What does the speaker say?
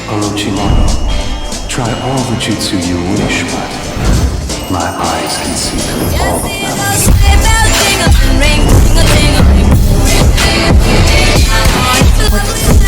Orochimaru, try all the jutsu you wish, but my eyes can see through all of them. What?